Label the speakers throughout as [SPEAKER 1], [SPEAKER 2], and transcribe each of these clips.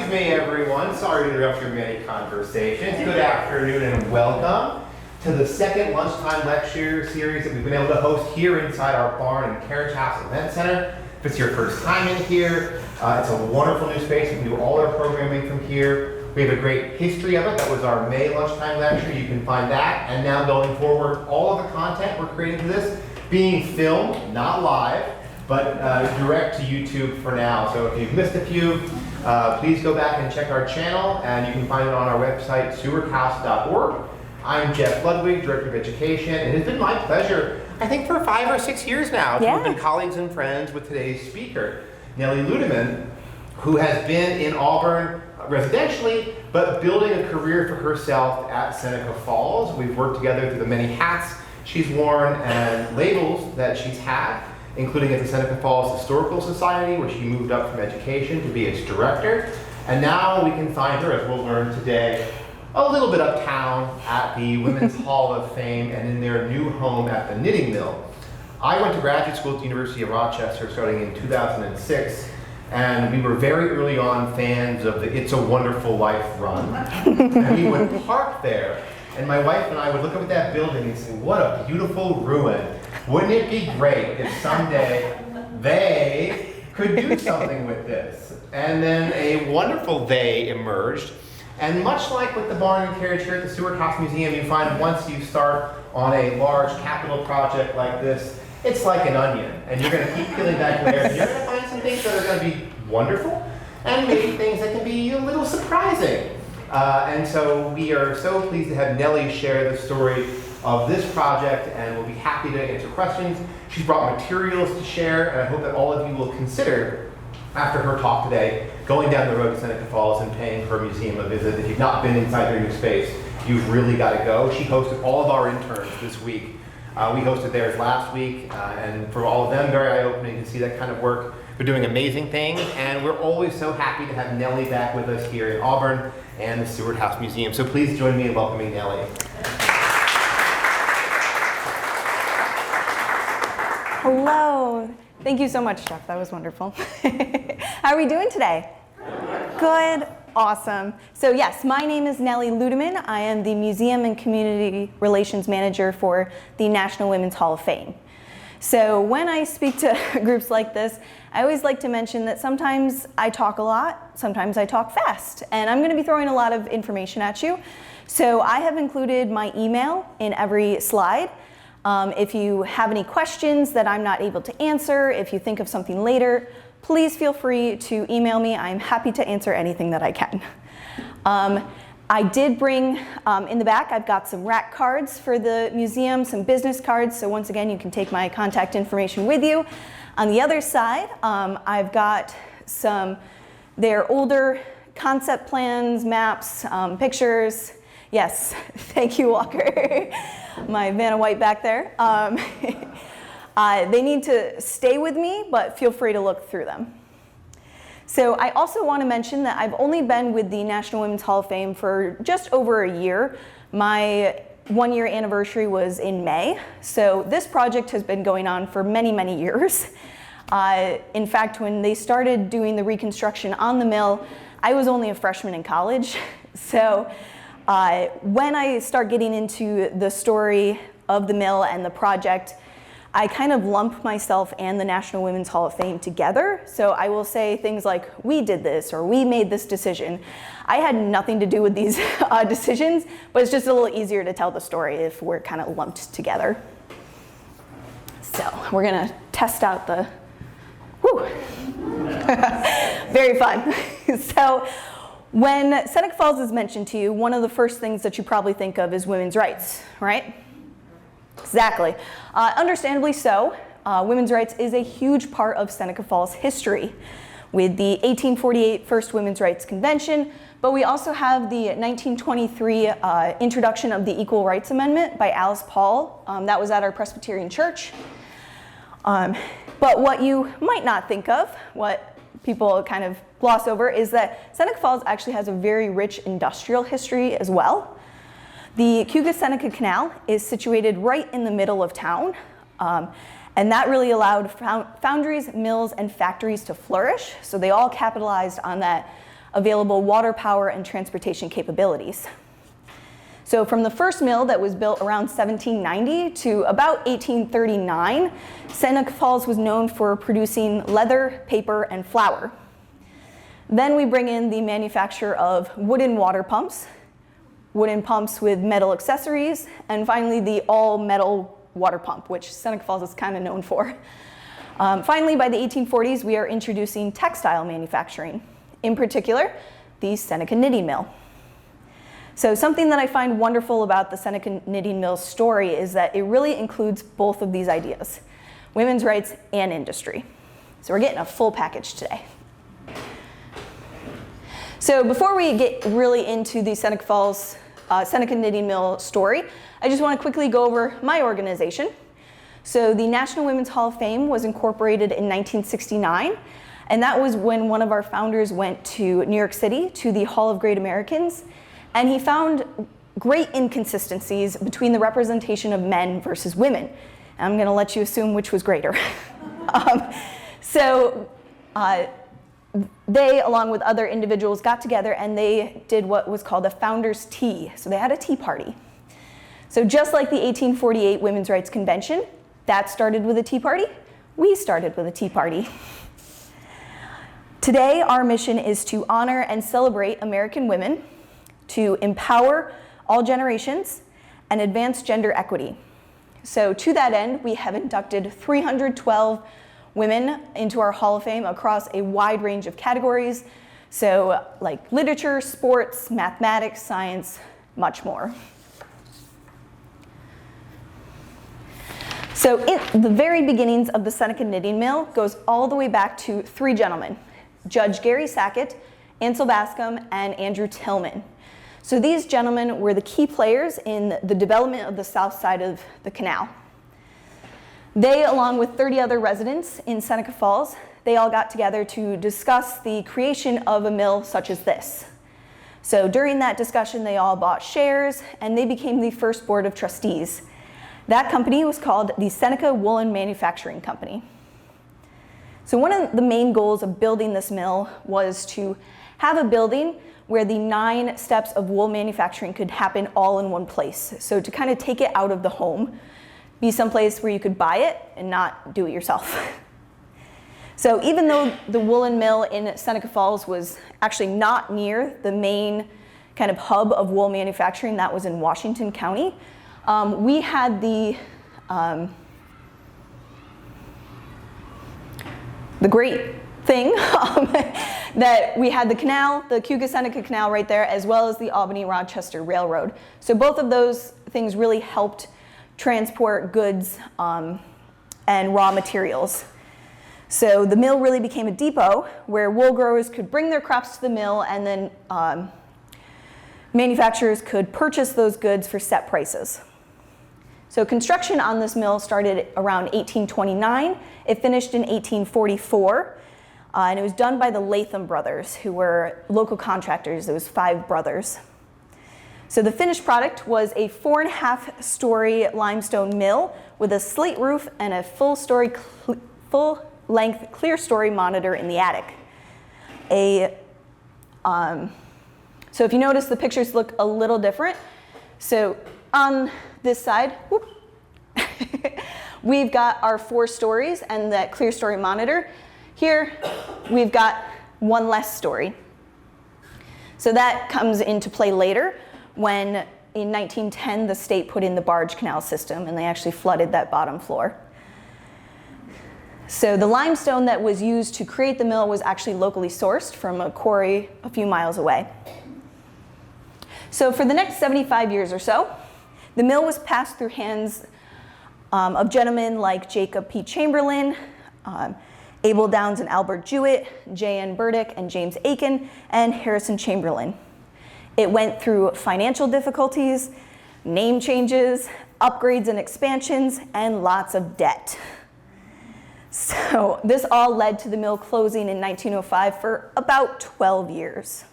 [SPEAKER 1] Excuse me, everyone. Sorry to interrupt your many conversations. Good afternoon and welcome to the second Lunchtime lecture series that we've been able to host here inside our barn and carriage house event center. If it's your first time in here, it's a wonderful new space. We do all our programming from here. We have a great history of it. That was our May Lunchtime lecture. You can find that. And now going forward, all of the content we're creating for this being filmed, not live, but direct to YouTube for now. So if you've missed a few, please go back and check our channel, and you can find it on our website, sewardhouse.org. I'm Jeff Ludwig, Director of Education, and it's been my pleasure, I think for 5 or 6 years now, to have been colleagues and friends with today's speaker, Nellie Ludemann, who has been in Auburn residentially, but building a career for herself at Seneca Falls. We've worked together through the many hats she's worn and labels that she's had, including at the Seneca Falls Historical Society, where she moved up from education to be its director. And now we can find her, as we'll learn today, a little bit uptown at the Women's Hall of Fame and in their new home at the Knitting Mill. I went to graduate school at the University of Rochester starting in 2006, and we were very early on fans of the It's a Wonderful Life run. And we would park there, and my wife and I would look up at that building and say, what a beautiful ruin. Wouldn't it be great if someday they could do something with this? And then a wonderful they emerged. And much like with the barn and carriage here at the Seward House Museum, you find once you start on a large capital project like this, it's like an onion. And you're going to keep peeling back layers. And you're going to find some things that are going to be wonderful, and maybe things that can be a little surprising. And so we are so pleased to have Nellie share the story of this project, and we'll be happy to answer questions. She's brought materials to share, and I hope that all of you will consider, after her talk today, going down the road to Seneca Falls and paying her museum a visit. If you've not been inside her new space, you've really got to go. She hosted all of our interns this week. We hosted theirs last week, and for all of them, very eye-opening to see that kind of work. They're doing amazing things, and we're always so happy to have Nellie back with us here in Auburn and the Seward House Museum. So please join me in welcoming Nellie.
[SPEAKER 2] Hello. Thank you so much, Jeff. That was wonderful. How are we doing today? Good. Awesome. So yes, my name is Nellie Ludemann. I am the Museum and Community Relations Manager for the National Women's Hall of Fame. So when I speak to groups like this, I always like to mention that sometimes I talk a lot, sometimes I talk fast, and I'm going to be throwing a lot of information at you. So I have included my email in every slide. If you have any questions that I'm not able to answer, if you think of something later, please feel free to email me. I'm happy to answer anything that I can. I did bring, in the back, I've got some rack cards for the museum, some business cards, so once again, you can take my contact information with you. On the other side, I've got their older concept plans, maps, pictures. Yes, thank you, Walker. My Vanna White back there. They need to stay with me, but feel free to look through them. So I also want to mention that I've only been with the National Women's Hall of Fame for just over a year. My 1-year anniversary was in May. So this project has been going on for many, many years. In fact, when they started doing the reconstruction on the mill, I was only a freshman in college. So when I start getting into the story of the mill and the project, I kind of lump myself and the National Women's Hall of Fame together. So I will say things like, we did this, or we made this decision. I had nothing to do with these decisions, but it's just a little easier to tell the story if we're kind of lumped together. So we're gonna test out the, very fun. So when Seneca Falls is mentioned to you, one of the first things that you probably think of is women's rights, right? Exactly. Understandably so. Women's rights is a huge part of Seneca Falls history with the 1848 First Women's Rights Convention, but we also have the 1923 introduction of the Equal Rights Amendment by Alice Paul. That was at our Presbyterian church. But what you might not think of, what people kind of gloss over, is that Seneca Falls actually has a very rich industrial history as well. The Cayuga-Seneca Canal is situated right in the middle of town, and that really allowed foundries, mills, and factories to flourish. So they all capitalized on that available water power and transportation capabilities. So from the first mill that was built around 1790 to about 1839, Seneca Falls was known for producing leather, paper, and flour. Then we bring in the manufacture of wooden water pumps with metal accessories, and finally the all-metal water pump, which Seneca Falls is kind of known for. Finally, by the 1840s, we are introducing textile manufacturing, in particular, the Seneca Knitting Mill. So something that I find wonderful about the Seneca Knitting Mill story is that it really includes both of these ideas, women's rights and industry. So we're getting a full package today. So before we get really into the Seneca Knitting Mill story, I just want to quickly go over my organization. So the National Women's Hall of Fame was incorporated in 1969, and that was when one of our founders went to New York City to the Hall of Great Americans, and he found great inconsistencies between the representation of men versus women. I'm going to let you assume which was greater. They, along with other individuals, got together and they did what was called a founder's tea. So they had a tea party. So just like the 1848 Women's Rights Convention, that started with a tea party, we started with a tea party. Today, our mission is to honor and celebrate American women, to empower all generations, and advance gender equity. So to that end, we have inducted 312 women into our Hall of Fame across a wide range of categories, so like literature, sports, mathematics, science, much more. So the very beginnings of the Seneca Knitting Mill goes all the way back to three gentlemen, Judge Gary Sackett, Ansel Bascom, and Andrew Tillman. So these gentlemen were the key players in the development of the south side of the canal. They, along with 30 other residents in Seneca Falls, they all got together to discuss the creation of a mill such as this. So during that discussion, they all bought shares, and they became the first board of trustees. That company was called the Seneca Woolen Manufacturing Company. So one of the main goals of building this mill was to have a building where the 9 steps of wool manufacturing could happen all in one place. So to kind of take it out of the home, be someplace where you could buy it and not do it yourself. So even though the woolen mill in Seneca Falls was actually not near the main kind of hub of wool manufacturing that was in Washington County, we had the great thing that we had the canal, the Cuyahoga-Seneca Canal right there, as well as the Albany-Rochester Railroad. So both of those things really helped transport goods and raw materials. So the mill really became a depot where wool growers could bring their crops to the mill, and then manufacturers could purchase those goods for set prices. So construction on this mill started around 1829. It finished in 1844. And it was done by the Latham brothers, who were local contractors. There was 5 brothers. So the finished product was a 4.5-story limestone mill with a slate roof and a full-length clear story monitor in the attic. So if you notice, the pictures look a little different. So on this side, we've got our 4 stories and that clear story monitor. Here, we've got 1 less story. So that comes into play later when, in 1910, the state put in the barge canal system, and they actually flooded that bottom floor. So the limestone that was used to create the mill was actually locally sourced from a quarry a few miles away. So for the next 75 years or so, the mill was passed through hands of gentlemen like Jacob P. Chamberlain, Abel Downs and Albert Jewett, J.N. Burdick and James Aiken, and Harrison Chamberlain. It went through financial difficulties, name changes, upgrades and expansions, and lots of debt. So this all led to the mill closing in 1905 for about 12 years.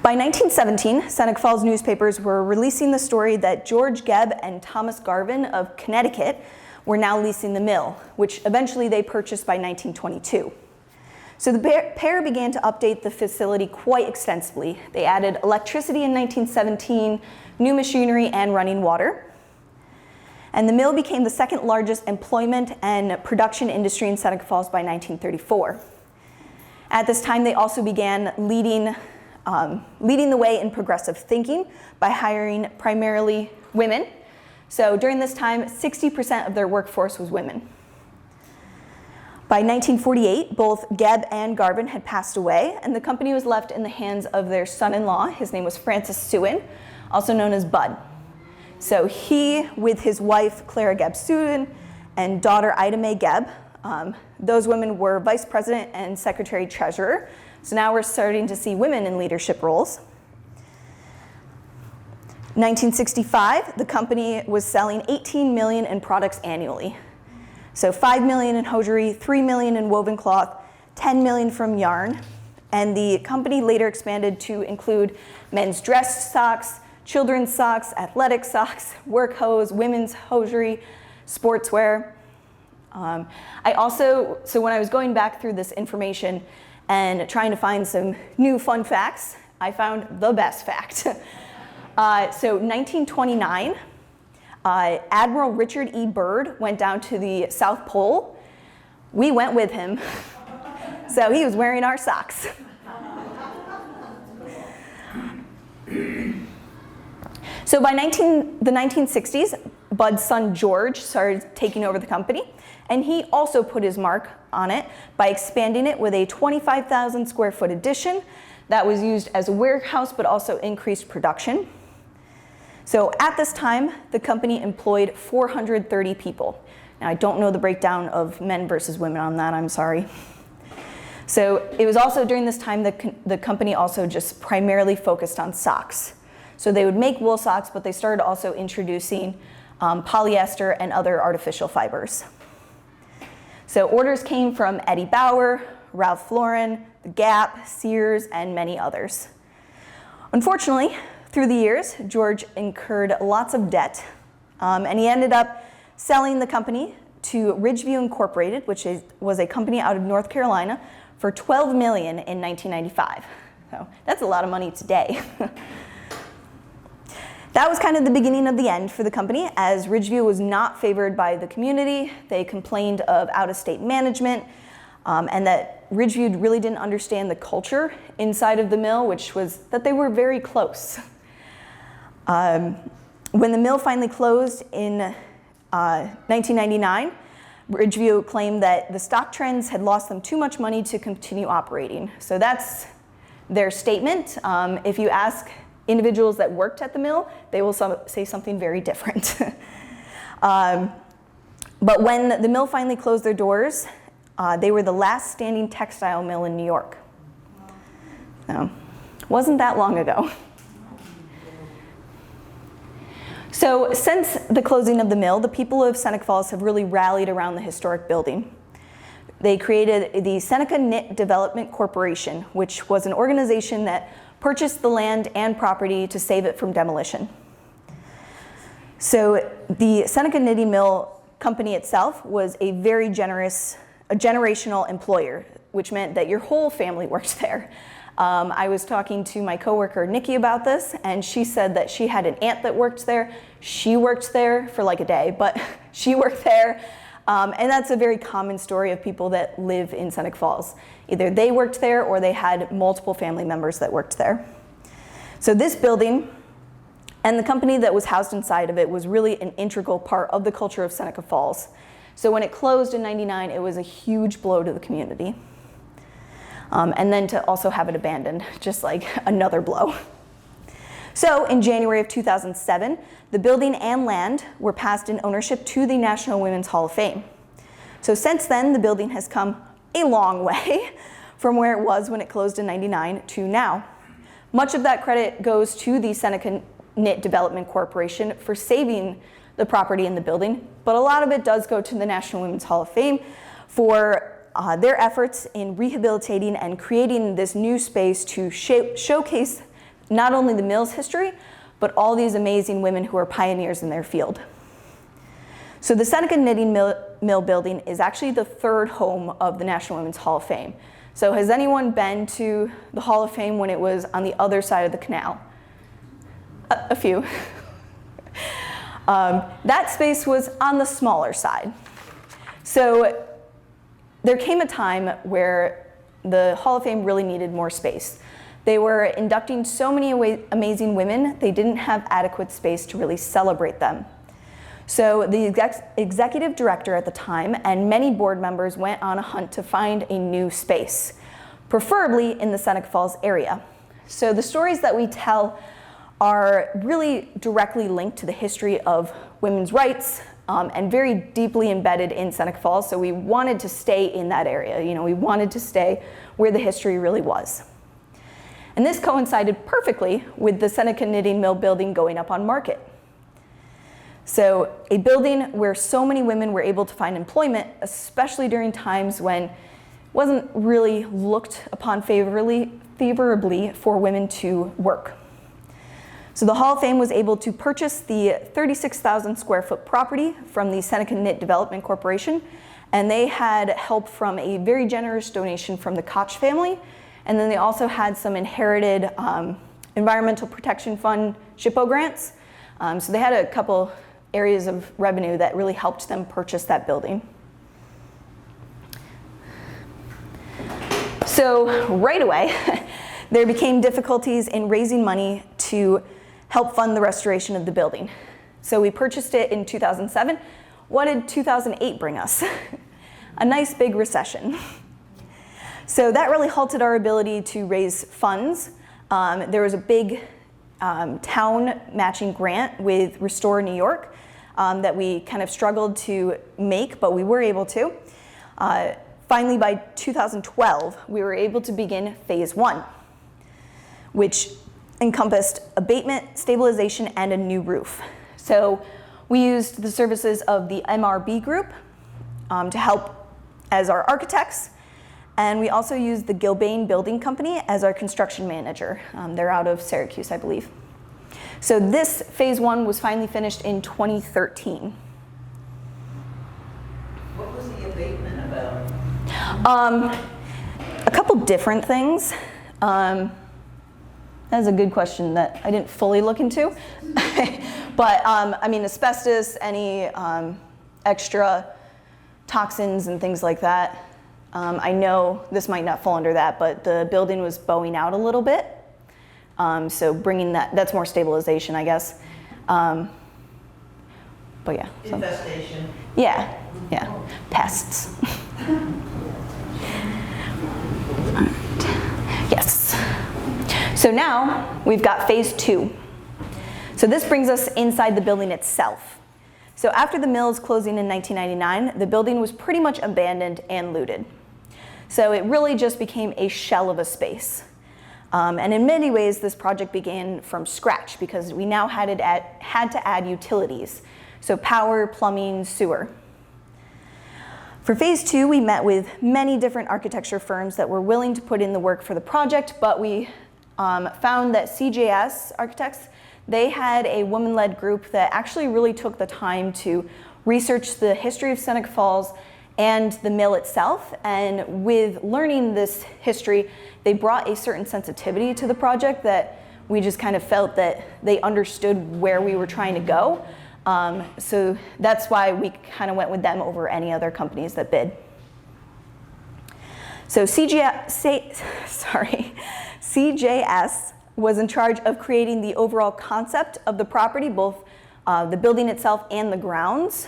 [SPEAKER 2] By 1917, Seneca Falls newspapers were releasing the story that George Gebb and Thomas Garvin of Connecticut were now leasing the mill, which eventually they purchased by 1922. So the pair began to update the facility quite extensively. They added electricity in 1917, new machinery, and running water. And the mill became the second largest employment and production industry in Seneca Falls by 1934. At this time, they also began leading the way in progressive thinking by hiring primarily women. So during this time, 60% of their workforce was women. By 1948, both Gebb and Garvin had passed away, and the company was left in the hands of their son-in-law. His name was Francis Sewin, also known as Bud. So he, with his wife, Clara Gebb Sewin, and daughter Ida Mae Gebb, those women were vice president and secretary treasurer. So now we're starting to see women in leadership roles. 1965, the company was selling $18 million in products annually. So $5 million in hosiery, $3 million in woven cloth, $10 million from yarn. And the company later expanded to include men's dress socks, children's socks, athletic socks, work hose, women's hosiery, sportswear. So when I was going back through this information and trying to find some new fun facts, I found the best fact. So 1929, Admiral Richard E. Byrd went down to the South Pole. We went with him. So he was wearing our socks. So by the 1960s, Bud's son George started taking over the company, and he also put his mark on it by expanding it with a 25,000 square foot addition that was used as a warehouse but also increased production. So at this time, the company employed 430 people. Now I don't know the breakdown of men versus women on that, I'm sorry. So it was also during this time that the company also just primarily focused on socks. So they would make wool socks, but they started also introducing polyester and other artificial fibers. So orders came from Eddie Bauer, Ralph Lauren, The Gap, Sears, and many others. Unfortunately, through the years, George incurred lots of debt, and he ended up selling the company to Ridgeview Incorporated, which was a company out of North Carolina, for $12 million in 1995. So that's a lot of money today. That was kind of the beginning of the end for the company, as Ridgeview was not favored by the community. They complained of out-of-state management, and that Ridgeview really didn't understand the culture inside of the mill, which was that they were very close. When the mill finally closed in 1999, Ridgeview claimed that the stock trends had lost them too much money to continue operating. So that's their statement. If you ask individuals that worked at the mill, they will say something very different. But when the mill finally closed their doors, they were the last standing textile mill in New York. So, wasn't that long ago. So since the closing of the mill, the people of Seneca Falls have really rallied around the historic building. They created the Seneca Knit Development Corporation, which was an organization that purchased the land and property to save it from demolition. So the Seneca Knitting Mill company itself was a very generational employer, which meant that your whole family worked there. I was talking to my coworker Nikki about this, and she said that she had an aunt that worked there. She worked there for like a day, but she worked there. And that's a very common story of people that live in Seneca Falls. Either they worked there or they had multiple family members that worked there. So this building and the company that was housed inside of it was really an integral part of the culture of Seneca Falls. So when it closed in '99, it was a huge blow to the community. And then to also have it abandoned, just like another blow. So in January of 2007, the building and land were passed in ownership to the National Women's Hall of Fame. So since then, the building has come a long way from where it was when it closed in '99 to now. Much of that credit goes to the Seneca Knit Development Corporation for saving the property in the building, but a lot of it does go to the National Women's Hall of Fame for their efforts in rehabilitating and creating this new space to showcase not only the mill's history, but all these amazing women who are pioneers in their field. So the Seneca Knitting Mill building is actually the third home of the National Women's Hall of Fame. So has anyone been to the Hall of Fame when it was on the other side of the canal? A few. That space was on the smaller side. So there came a time where the Hall of Fame really needed more space. They were inducting so many amazing women, they didn't have adequate space to really celebrate them. So the executive director at the time and many board members went on a hunt to find a new space, preferably in the Seneca Falls area. So the stories that we tell are really directly linked to the history of women's rights and very deeply embedded in Seneca Falls. So we wanted to stay in that area. You know, we wanted to stay where the history really was. And this coincided perfectly with the Seneca Knitting Mill building going up on market. So a building where so many women were able to find employment, especially during times when it wasn't really looked upon favorably for women to work. So the Hall of Fame was able to purchase the 36,000 square foot property from the Seneca Knit Development Corporation, and they had help from a very generous donation from the Koch family, and then they also had some inherited Environmental Protection Fund SHPO grants. So they had a couple areas of revenue that really helped them purchase that building. So right away, there became difficulties in raising money to help fund the restoration of the building. So we purchased it in 2007. What did 2008 bring us? A nice big recession. So that really halted our ability to raise funds. There was a big town matching grant with Restore New York that we kind of struggled to make, but we were able to. Finally, by 2012, we were able to begin phase 1, which encompassed abatement, stabilization, and a new roof. So we used the services of the MRB group to help as our architects, and we also used the Gilbane Building Company as our construction manager. They're out of Syracuse, I believe. So this phase 1 was finally finished in 2013.
[SPEAKER 3] What was the abatement about?
[SPEAKER 2] A couple different things. That's a good question that I didn't fully look into. But I mean, asbestos, any extra toxins and things like that. I know this might not fall under that, but the building was bowing out a little bit. So bringing that's more stabilization, I guess. But yeah.
[SPEAKER 3] Infestation.
[SPEAKER 2] Yeah, pests. Yes. So now we've got phase 2. So this brings us inside the building itself. So after the mill's closing in 1999, the building was pretty much abandoned and looted. So it really just became a shell of a space. And in many ways, this project began from scratch because we now had to add utilities. So power, plumbing, sewer. For phase 2, we met with many different architecture firms that were willing to put in the work for the project, but we found that CJS Architects, they had a woman-led group that actually really took the time to research the history of Seneca Falls and the mill itself. And with learning this history, they brought a certain sensitivity to the project that we just kind of felt that they understood where we were trying to go. So that's why we kind of went with them over any other companies that bid. So CJS was in charge of creating the overall concept of the property, both the building itself and the grounds,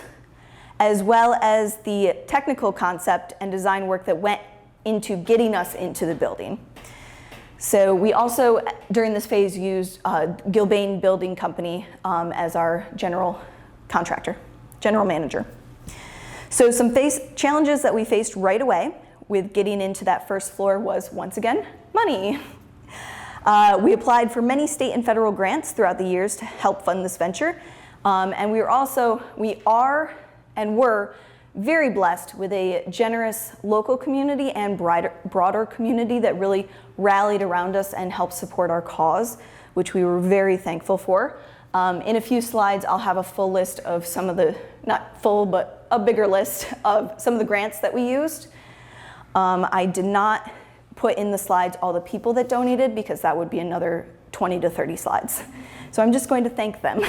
[SPEAKER 2] as well as the technical concept and design work that went into getting us into the building. So we also, during this phase, used Gilbane Building Company as our general contractor, general manager. So some challenges that we faced right away with getting into that first floor was, once again, money. We applied for many state and federal grants throughout the years to help fund this venture. And we are and were very blessed with a generous local community and broader community that really rallied around us and helped support our cause, which we were very thankful for. In a few slides, I'll have a full list of some of the, not full, but a bigger list of some of the grants that we used. I did not put in the slides all the people that donated because that would be another 20 to 30 slides. So I'm just going to thank them.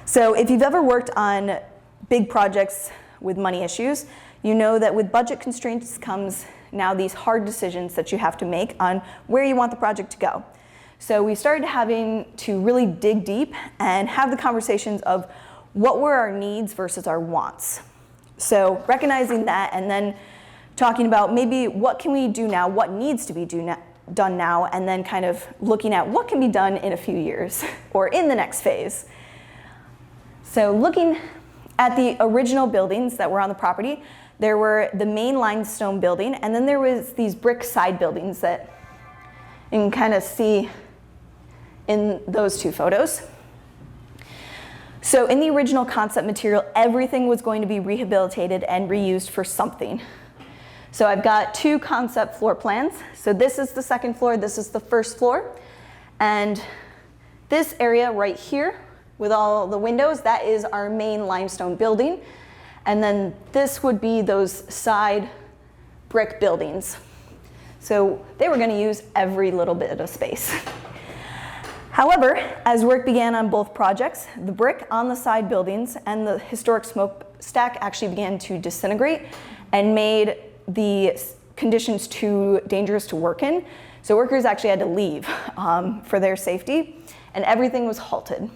[SPEAKER 2] So if you've ever worked on big projects with money issues, you know that with budget constraints comes now these hard decisions that you have to make on where you want the project to go. So we started having to really dig deep and have the conversations of what were our needs versus our wants. So recognizing that and then talking about maybe what can we do now, what needs to be done now, and then kind of looking at what can be done in a few years or in the next phase. So looking at the original buildings that were on the property, there were the main limestone building, and then there was these brick side buildings that you can kind of see in those two photos. So in the original concept material, everything was going to be rehabilitated and reused for something. So I've got two concept floor plans. So this is the second floor, this is the first floor. And this area right here with all the windows, that is our main limestone building. And then this would be those side brick buildings. So they were going to use every little bit of space. However, as work began on both projects, the brick on the side buildings and the historic smokestack actually began to disintegrate and made the conditions too dangerous to work in. So workers actually had to leave for their safety, and everything was halted.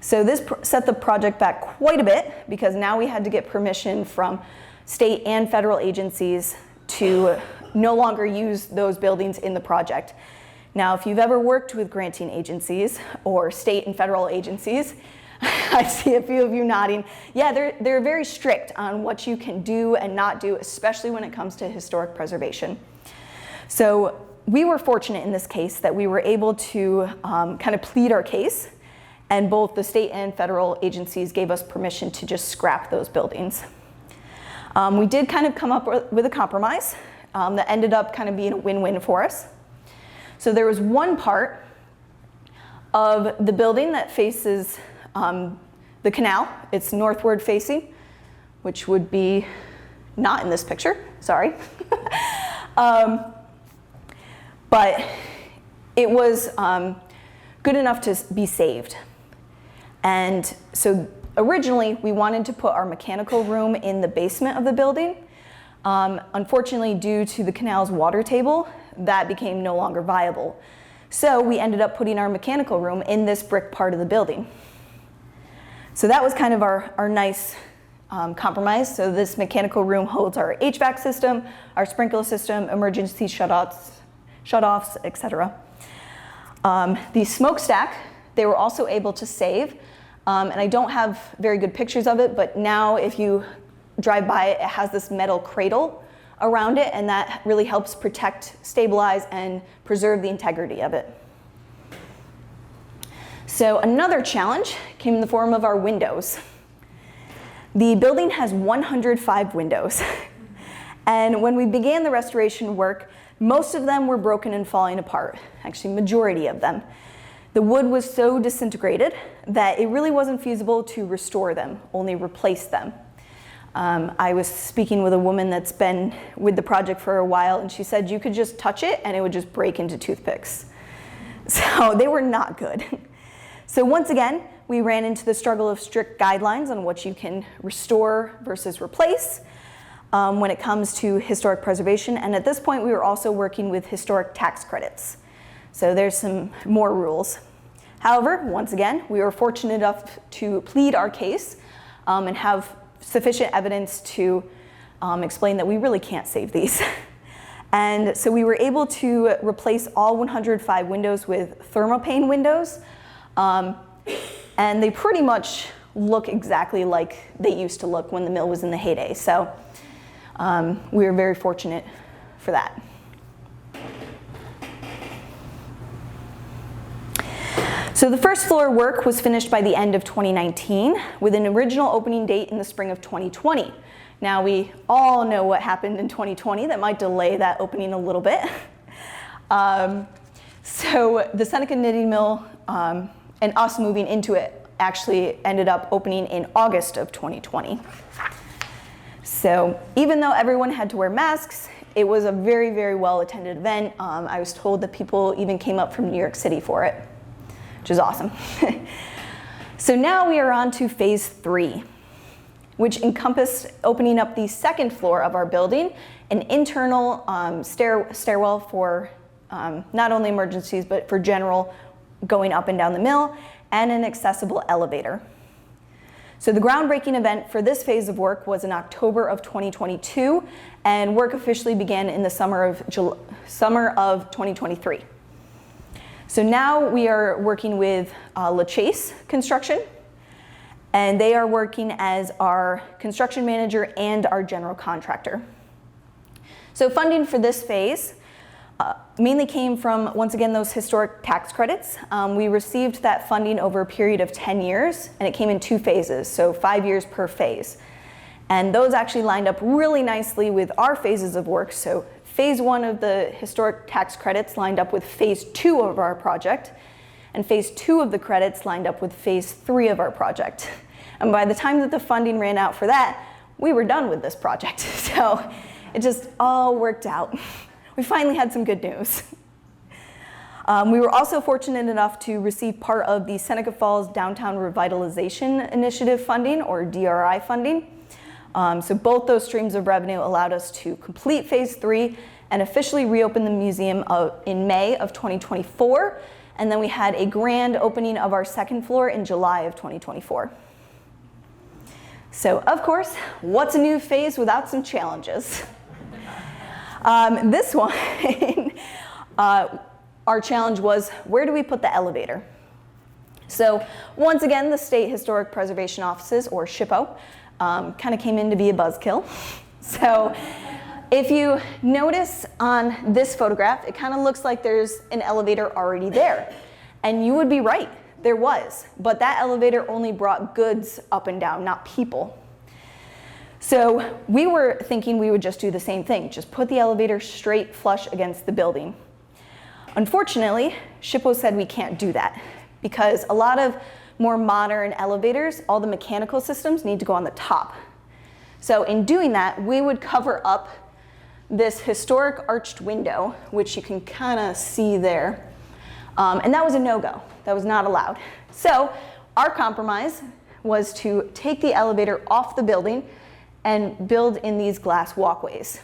[SPEAKER 2] So this set the project back quite a bit because now we had to get permission from state and federal agencies to no longer use those buildings in the project. Now, if you've ever worked with granting agencies or state and federal agencies, I see a few of you nodding. Yeah, they're very strict on what you can do and not do, especially when it comes to historic preservation. So we were fortunate in this case that we were able to kind of plead our case, and both the state and federal agencies gave us permission to just scrap those buildings. We did kind of come up with a compromise that ended up kind of being a win-win for us. So there was one part of the building that faces the canal. It's northward facing, which would be not in this picture, sorry. But it was good enough to be saved. And so originally we wanted to put our mechanical room in the basement of the building. Unfortunately, due to the canal's water table, that became no longer viable. So we ended up putting our mechanical room in this brick part of the building. So that was kind of our nice compromise. So this mechanical room holds our HVAC system, our sprinkler system, emergency shutoffs, etc. The smokestack, they were also able to save. And I don't have very good pictures of it, but now if you drive by it, it has this metal cradle around it, and that really helps protect, stabilize, and preserve the integrity of it. So another challenge came in the form of our windows. The building has 105 windows. And when we began the restoration work, most of them were broken and falling apart, actually majority of them. The wood was so disintegrated that it really wasn't feasible to restore them, only replace them. I was speaking with a woman that's been with the project for a while, and she said you could just touch it and it would just break into toothpicks. So they were not good. So once again, we ran into the struggle of strict guidelines on what you can restore versus replace when it comes to historic preservation. And at this point, we were also working with historic tax credits. So there's some more rules. However, once again, we were fortunate enough to plead our case and have sufficient evidence to explain that we really can't save these. And so we were able to replace all 105 windows with thermopane windows. And they pretty much look exactly like they used to look when the mill was in the heyday. So we were very fortunate for that. So the first floor work was finished by the end of 2019 with an original opening date in the spring of 2020. Now we all know what happened in 2020 that might delay that opening a little bit. So the Seneca Knitting Mill and us moving into it actually ended up opening in August of 2020. So even though everyone had to wear masks, it was a very, very well-attended event. I was told that people even came up from New York City for it, which is awesome. So now we are on to phase 3, which encompassed opening up the second floor of our building, an internal stairwell for not only emergencies, but for general going up and down the mill, and an accessible elevator. So the groundbreaking event for this phase of work was in October of 2022, and work officially began in the summer of 2023. So now we are working with LaChase Construction, and they are working as our construction manager and our general contractor. So funding for this phase mainly came from, once again, those historic tax credits. We received that funding over a period of 10 years, and it came in 2 phases, so 5 years per phase. And those actually lined up really nicely with our phases of work. So phase 1 of the historic tax credits lined up with phase 2 of our project, and phase 2 of the credits lined up with phase 3 of our project. And by the time that the funding ran out for that, we were done with this project. So it just all worked out. We finally had some good news. We were also fortunate enough to receive part of the Seneca Falls Downtown Revitalization Initiative funding, or DRI funding. So both those streams of revenue allowed us to complete phase 3 and officially reopen the museum in May of 2024. And then we had a grand opening of our second floor in July of 2024. So of course, what's a new phase without some challenges? This one, our challenge was, where do we put the elevator? So once again, the State Historic Preservation Offices, or SHPO, kind of came in to be a buzzkill. So if you notice on this photograph, it kind of looks like there's an elevator already there. And you would be right, there was. But that elevator only brought goods up and down, not people. So we were thinking we would just do the same thing, just put the elevator straight flush against the building. Unfortunately, SHPO said we can't do that because a lot of more modern elevators, all the mechanical systems need to go on the top. So in doing that, we would cover up this historic arched window, which you can kind of see there. And that was a no-go. That was not allowed. So our compromise was to take the elevator off the building and build in these glass walkways.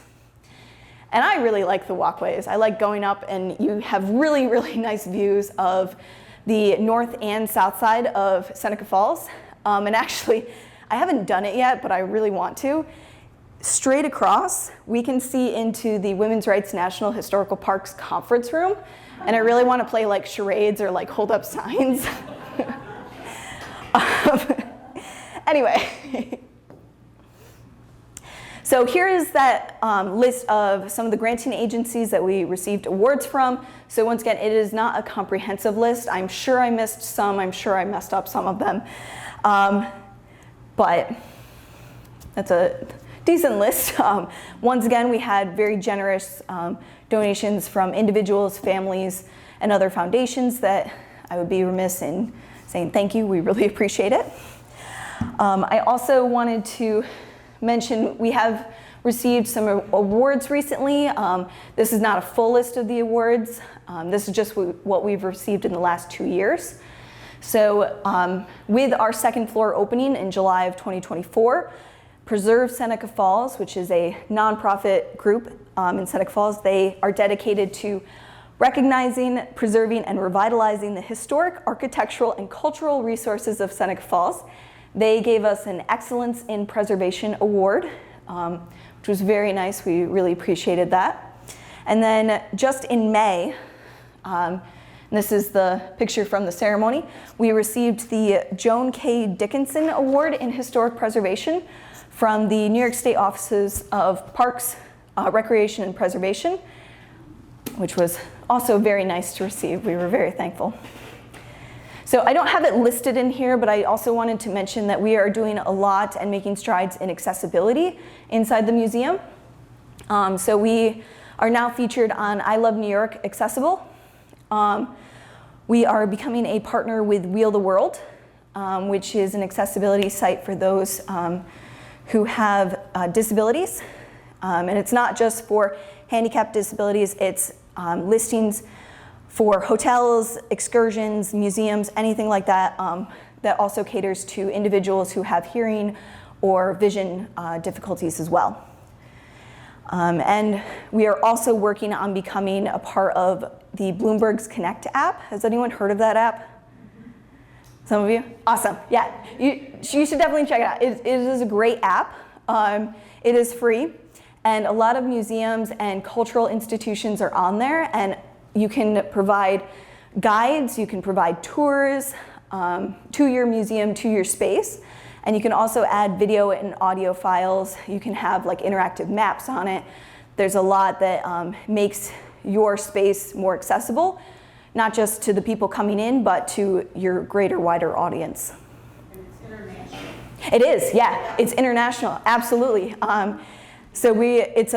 [SPEAKER 2] And I really like the walkways. I like going up, and you have really, really nice views of the north and south side of Seneca Falls. And actually, I haven't done it yet, but I really want to. Straight across, we can see into the Women's Rights National Historical Parks conference room. And I really want to play like charades or like hold up signs. Anyway. So here is that list of some of the granting agencies that we received awards from. So once again, it is not a comprehensive list. I'm sure I missed some. I'm sure I messed up some of them. But that's a decent list. Once again, we had very generous donations from individuals, families, and other foundations that I would be remiss in saying thank you. We really appreciate it. I also wanted to mention we have received some awards recently. This is not a full list of the awards. This is just what we've received in the last 2 years. So with our second floor opening in July of 2024, Preserve Seneca Falls, which is a nonprofit group in Seneca Falls, they are dedicated to recognizing, preserving, and revitalizing the historic, architectural, and cultural resources of Seneca Falls. They gave us an Excellence in Preservation Award, which was very nice. We really appreciated that. And then just in May, and this is the picture from the ceremony, we received the Joan K. Dickinson Award in Historic Preservation from the New York State Offices of Parks, Recreation, and Preservation, which was also very nice to receive. We were very thankful. So I don't have it listed in here, but I also wanted to mention that we are doing a lot and making strides in accessibility inside the museum. So we are now featured on I Love New York Accessible. We are becoming a partner with Wheel the World, which is an accessibility site for those who have disabilities. And it's not just for handicapped disabilities, it's listings for hotels, excursions, museums, anything like that, that also caters to individuals who have hearing or vision difficulties as well. And we are also working on becoming a part of the Bloomberg's Connect app. Has anyone heard of that app? Some of you? Awesome, yeah. You should definitely check it out. It is a great app. It is free, and a lot of museums and cultural institutions are on there, and you can provide guides, you can provide tours to your museum, to your space, and you can also add video and audio files. You can have like interactive maps on it. There's a lot that makes your space more accessible, not just to the people coming in, but to your greater, wider audience.
[SPEAKER 3] And it's international.
[SPEAKER 2] It is, yeah, it's international, absolutely. So it's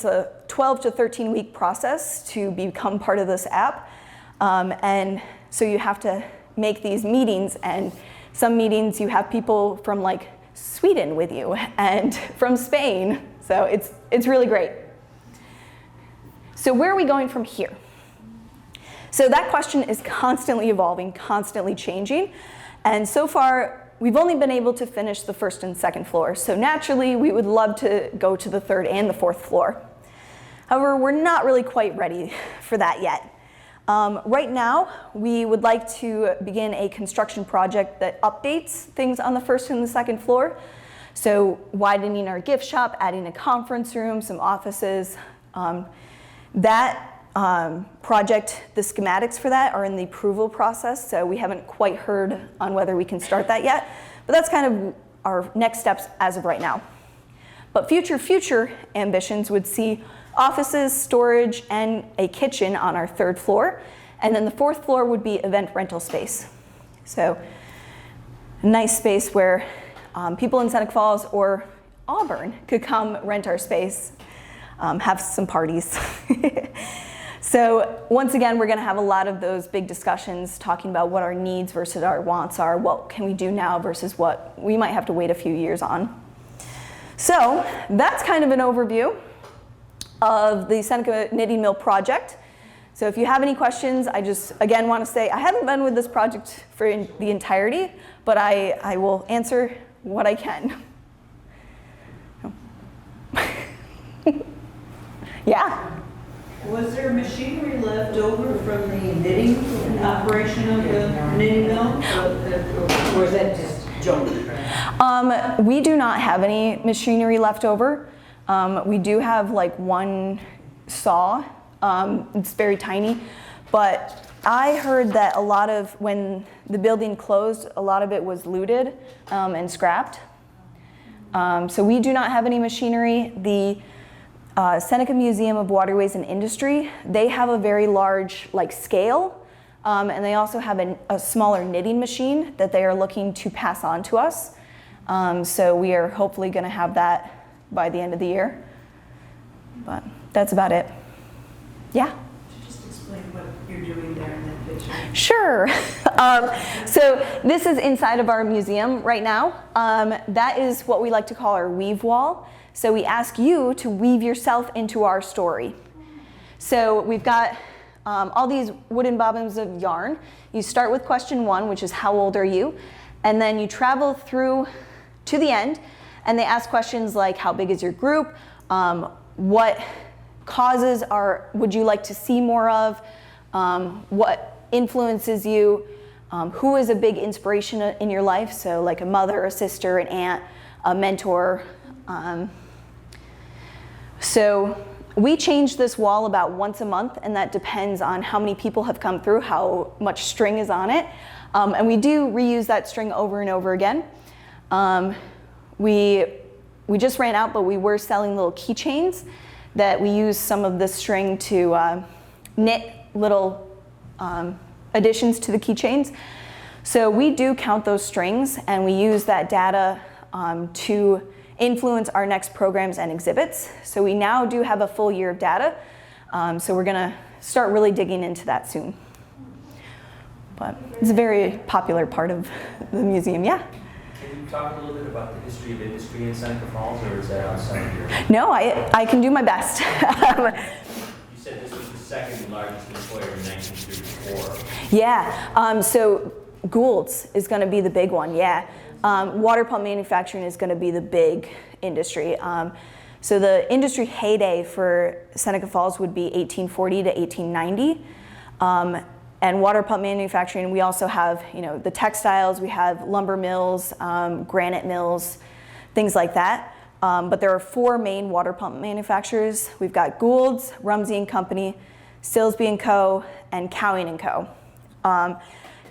[SPEAKER 2] a 12 to 13 week process to become part of this app. And so you have to make these meetings, and some meetings you have people from like Sweden with you and from Spain. So it's really great. So where are we going from here? So that question is constantly evolving, constantly changing. And so far, we've only been able to finish the first and second floor. So naturally, we would love to go to the third and the fourth floor. However, we're not really quite ready for that yet. Right now, we would like to begin a construction project that updates things on the first and the second floor. So widening our gift shop, adding a conference room, some offices. That project, the schematics for that are in the approval process, so we haven't quite heard on whether we can start that yet. But that's kind of our next steps as of right now. But future ambitions would see offices, storage, and a kitchen on our third floor. And then the fourth floor would be event rental space. So a nice space where people in Seneca Falls or Auburn could come rent our space, have some parties. So once again, we're gonna have a lot of those big discussions talking about what our needs versus our wants are, what can we do now versus what we might have to wait a few years on. So that's kind of an overview of the Seneca Knitting Mill project. So if you have any questions, I just, again, want to say I haven't been with this project for the entirety, but I will answer what I can. Yeah?
[SPEAKER 3] Was there machinery left over from the knitting operation of the knitting mill? Or is that just junk?
[SPEAKER 2] We do not have any machinery left over. We do have like one saw. It's very tiny, but I heard that a lot of, when the building closed, a lot of it was looted and scrapped. So we do not have any machinery. The Seneca Museum of Waterways and Industry, they have a very large scale, and they also have a smaller knitting machine that they are looking to pass on to us. So we are hopefully going to have that by the end of the year. But that's about it. Yeah?
[SPEAKER 3] Could you just explain what you're doing there in that picture?
[SPEAKER 2] Sure. So this is inside of our museum right now. That is what we like to call our weave wall. So we ask you to weave yourself into our story. So we've got all these wooden bobbins of yarn. You start with question 1, which is how old are you? And then you travel through to the end, and they ask questions like how big is your group? What causes would you like to see more of? What influences you? Who is a big inspiration in your life? So like a mother, a sister, an aunt, a mentor. So we change this wall about once a month, and that depends on how many people have come through, how much string is on it. And we do reuse that string over and over again. We just ran out, but we were selling little keychains that we use some of the string to knit little additions to the keychains. So we do count those strings, and we use that data to influence our next programs and exhibits. So we now do have a full year of data. So we're gonna start really digging into that soon. But it's a very popular part of the museum, yeah.
[SPEAKER 4] Can you talk a little bit about the history of industry in Seneca Falls, or is that outside of your?
[SPEAKER 2] No, I can do my best.
[SPEAKER 4] You said this was the second largest employer in 1934.
[SPEAKER 2] Yeah, so Gould's is going to be the big one, yeah. Water pump manufacturing is going to be the big industry. So the industry heyday for Seneca Falls would be 1840 to 1890. And water pump manufacturing, we also have, the textiles, we have lumber mills, granite mills, things like that. But there are 4 main water pump manufacturers. We've got Gould's, Rumsey and Company, Silsby and Co., and Cowing and Co.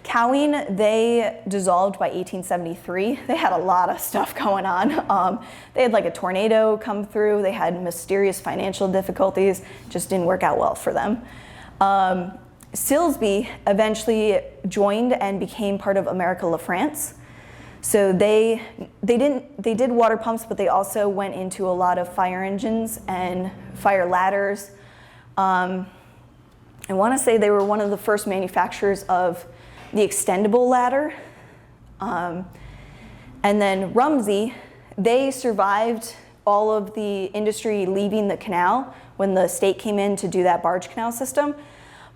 [SPEAKER 2] Cowing, they dissolved by 1873. They had a lot of stuff going on. They had like a tornado come through. They had mysterious financial difficulties. Just didn't work out well for them. Silsby eventually joined and became part of America La France. So they did water pumps, but they also went into a lot of fire engines and fire ladders. I want to say they were one of the first manufacturers of the extendable ladder. And then Rumsey, they survived all of the industry leaving the canal when the state came in to do that barge canal system.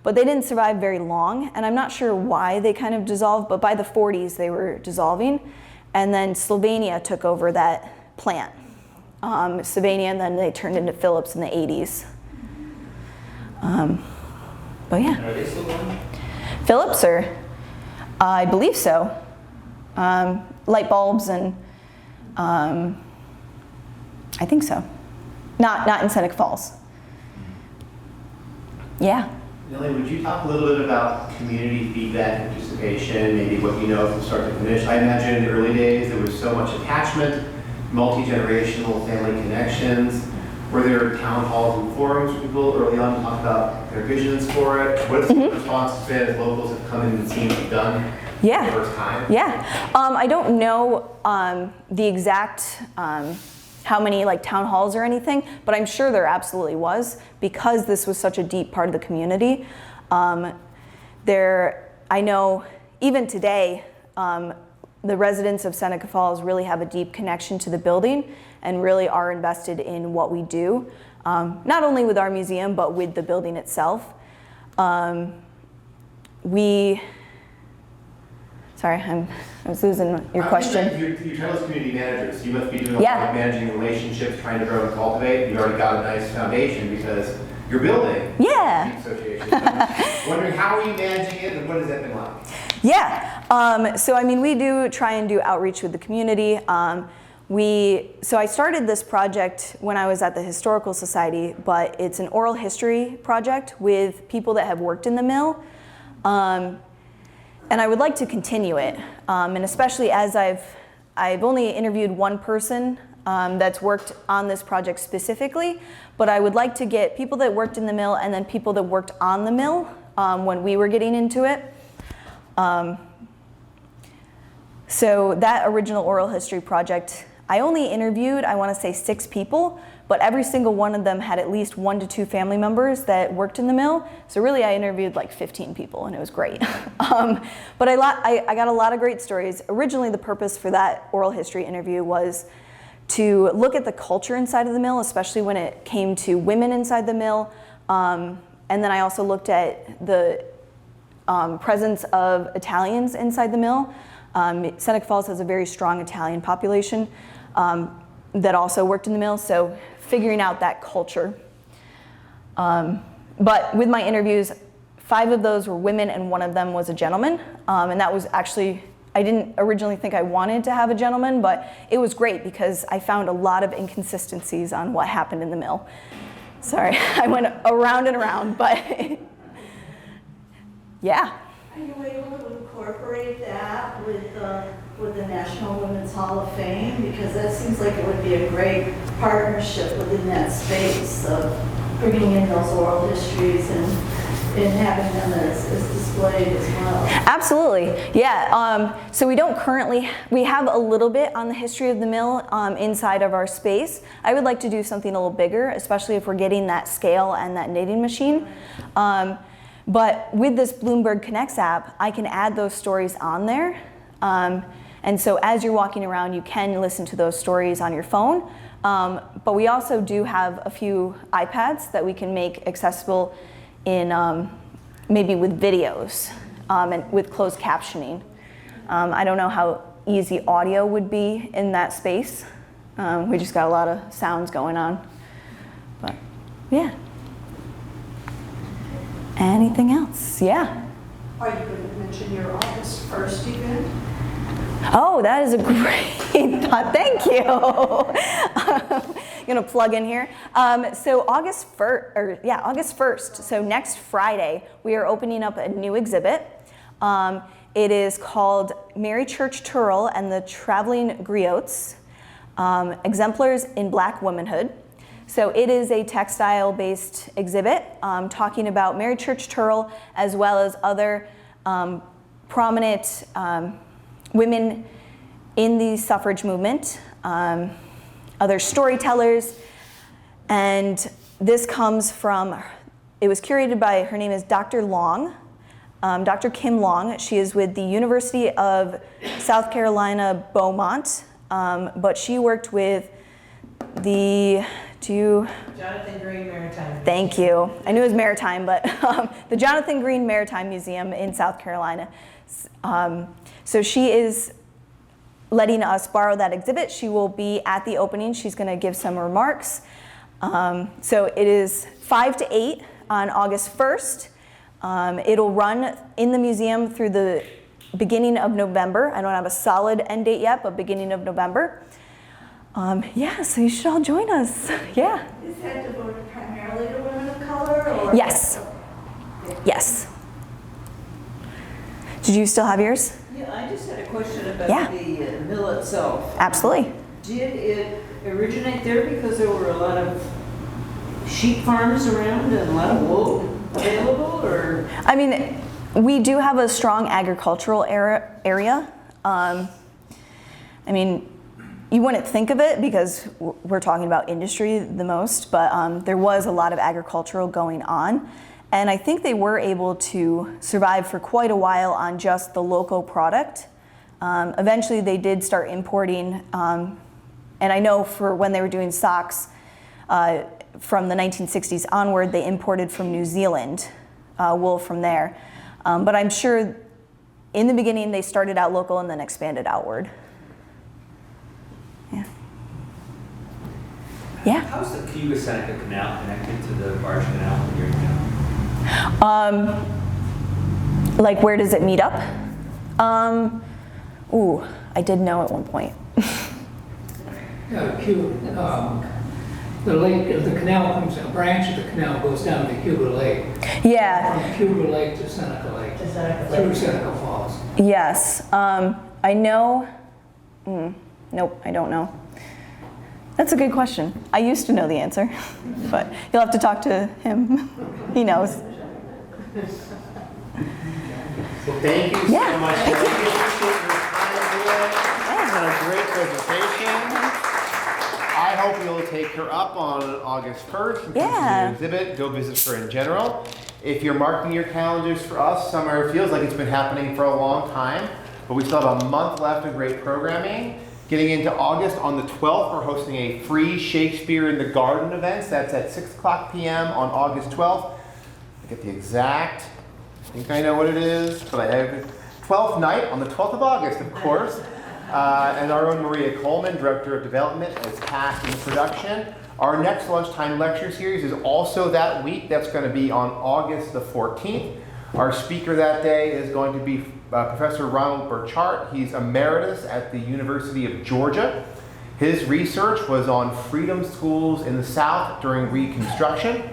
[SPEAKER 2] But they didn't survive very long, and I'm not sure why they kind of dissolved, but by the 40s they were dissolving. And then Sylvania took over that plant. Sylvania, and then they turned into Phillips in the 80s. But yeah.
[SPEAKER 4] Are they still going?
[SPEAKER 2] Phillips, I believe so. Light bulbs and I think so. Not in Seneca Falls. Yeah.
[SPEAKER 1] Nellie, would you talk a little bit about community feedback and participation, maybe what you know from start to finish? I imagine in the early days there was so much attachment, multi-generational family connections. Were there town halls and forums for people early on to talk about their visions for it? What has the response been as locals have come in and seen what you've done for the first time?
[SPEAKER 2] Yeah. I don't know the exact how many like town halls or anything, but I'm sure there absolutely was, because this was such a deep part of the community. I know even today, the residents of Seneca Falls really have a deep connection to the building and really are invested in what we do, not only with our museum, but with the building itself. Sorry, I was losing your question.
[SPEAKER 1] Your title is community manager, so you must be doing a lot of managing relationships, trying to grow and cultivate. You already got a nice foundation because you're building.
[SPEAKER 2] Yeah.
[SPEAKER 1] Association. So I'm wondering, how are you managing it, and what has that been like?
[SPEAKER 2] Yeah. So I mean, we do try and do outreach with the community. So I started this project when I was at the Historical Society, but it's an oral history project with people that have worked in the mill. And I would like to continue it, and especially as I've only interviewed one person that's worked on this project specifically, but I would like to get people that worked in the mill and then people that worked on the mill when we were getting into it. So that original oral history project, I only interviewed, I want to say 6 people, but every single one of them had at least 1 to 2 family members that worked in the mill. So really I interviewed like 15 people, and it was great. But I got a lot of great stories. Originally the purpose for that oral history interview was to look at the culture inside of the mill, especially when it came to women inside the mill. And then I also looked at the presence of Italians inside the mill. Seneca Falls has a very strong Italian population that also worked in the mill, so figuring out that culture. But with my interviews, 5 of those were women and 1 of them was a gentleman. And that was actually, I didn't originally think I wanted to have a gentleman, but it was great because I found a lot of inconsistencies on what happened in the mill. Sorry, I went around and around, but yeah.
[SPEAKER 5] Are you able to incorporate that with the National Women's Hall of Fame? Because that seems like it would be a great partnership within that space of bringing in those oral histories and in having them as displayed as well.
[SPEAKER 2] Absolutely, yeah. So we don't currently, we have a little bit on the history of the mill inside of our space. I would like to do something a little bigger, especially if we're getting that scale and that knitting machine. But with this Bloomberg Connects app, I can add those stories on there. And so as you're walking around, you can listen to those stories on your phone. But we also do have a few iPads that we can make accessible in maybe with videos and with closed captioning. I don't know how easy audio would be in that space. We just got a lot of sounds going on. But yeah. Anything else? Yeah.
[SPEAKER 3] Are you going to mention your August 1st event?
[SPEAKER 2] Oh, that is a great thought. Thank you. I'm gonna plug in here. So August 1st. So next Friday, we are opening up a new exhibit. It is called Mary Church Turrell and the Traveling Griots, Exemplars in Black Womanhood. So it is a textile-based exhibit talking about Mary Church Turrell as well as other prominent women in the suffrage movement, other storytellers, and this comes from, it was curated by, her name is Dr. Long, Dr. Kim Long. She is with the University of South Carolina, Beaumont, but she worked with the,
[SPEAKER 3] Jonathan Green Maritime.
[SPEAKER 2] Thank you. I knew it was Maritime, but the Jonathan Green Maritime Museum in South Carolina. So she is letting us borrow that exhibit. She will be at the opening. She's going to give some remarks. So it is 5 to 8 on August 1st. It'll run in the museum through the beginning of November. I don't have a solid end date yet, but beginning of November. Yeah, so you should all join us. Yeah.
[SPEAKER 5] Is that devoted primarily to women of color? Or?
[SPEAKER 2] Yes. Yes. Did you still have yours?
[SPEAKER 3] Yeah, I just had a question about
[SPEAKER 2] Yeah.
[SPEAKER 3] the mill itself.
[SPEAKER 2] Absolutely.
[SPEAKER 3] Did it originate there because there were a lot of sheep farms around and a lot of wool available, or?
[SPEAKER 2] I mean, we do have a strong agricultural area. I mean, you wouldn't think of it because we're talking about industry the most, but there was a lot of agricultural going on. And I think they were able to survive for quite a while on just the local product. Eventually they did start importing, and I know for when they were doing socks from the 1960s onward, they imported from New Zealand, wool from there. But I'm sure in the beginning they started out local and then expanded outward. Yeah. Yeah.
[SPEAKER 4] How's the Cayuga Seneca Canal connected to the barge canal here in town?
[SPEAKER 2] Like where does it meet up? I did know at one point.
[SPEAKER 6] The lake, the canal comes, a branch of the canal goes down to Cuba Lake.
[SPEAKER 2] Yeah.
[SPEAKER 6] From Cuba Lake to Seneca Lake. Through Seneca Falls.
[SPEAKER 2] Yes. I know. Nope, I don't know. That's a good question. I used to know the answer, but you'll have to talk to him. He knows.
[SPEAKER 1] Well, thank you so much.
[SPEAKER 2] Thank you.
[SPEAKER 1] We appreciate your time today. That was a great presentation. I hope you'll take her up on August 1st.
[SPEAKER 2] Yeah.
[SPEAKER 1] Exhibit. Go visit her in general. If you're marking your calendars for us, summer feels like it's been happening for a long time, but we still have a month left of great programming. Getting into August, on the 12th, we're hosting a free Shakespeare in the Garden event. That's at 6:00 p.m. on August 12th. I get the exact, I think I know what it is, but I have 12th night on the 12th of August, of course. And our own Maria Coleman, Director of Development, is cast in the production. Our next Lunchtime lecture series is also that week. That's going to be on August the 14th. Our speaker that day is going to be Professor Ronald Burchart. He's emeritus at the University of Georgia. His research was on freedom schools in the South during Reconstruction.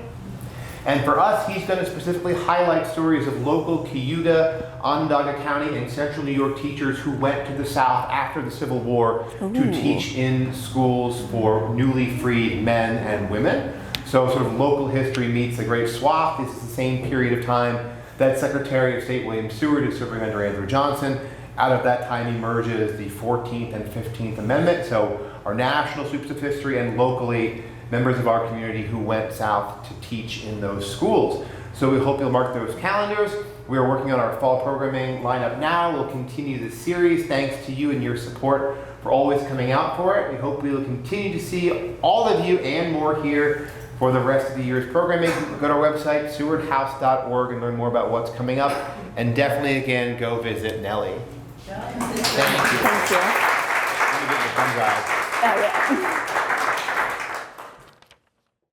[SPEAKER 1] And for us, he's going to specifically highlight stories of local Cayuga, Onondaga County, and Central New York teachers who went to the South after the Civil War to teach in schools for newly freed men and women. So sort of local history meets the great swath. This is the same period of time that Secretary of State William Seward is serving under Andrew Johnson. Out of that time emerges the 14th and 15th Amendment. So our national sweeps of history and locally members of our community who went south to teach in those schools. So we hope you'll mark those calendars. We are working on our fall programming lineup now. We'll continue this series thanks to you and your support for always coming out for it. We hope we will continue to see all of you and more here for the rest of the year's programming. Go to our website, sewardhouse.org, and learn more about what's coming up. And definitely, again, go visit Nellie. Thank you.
[SPEAKER 2] Thank you.
[SPEAKER 1] Let me get your thumbs out.
[SPEAKER 2] Oh, yeah.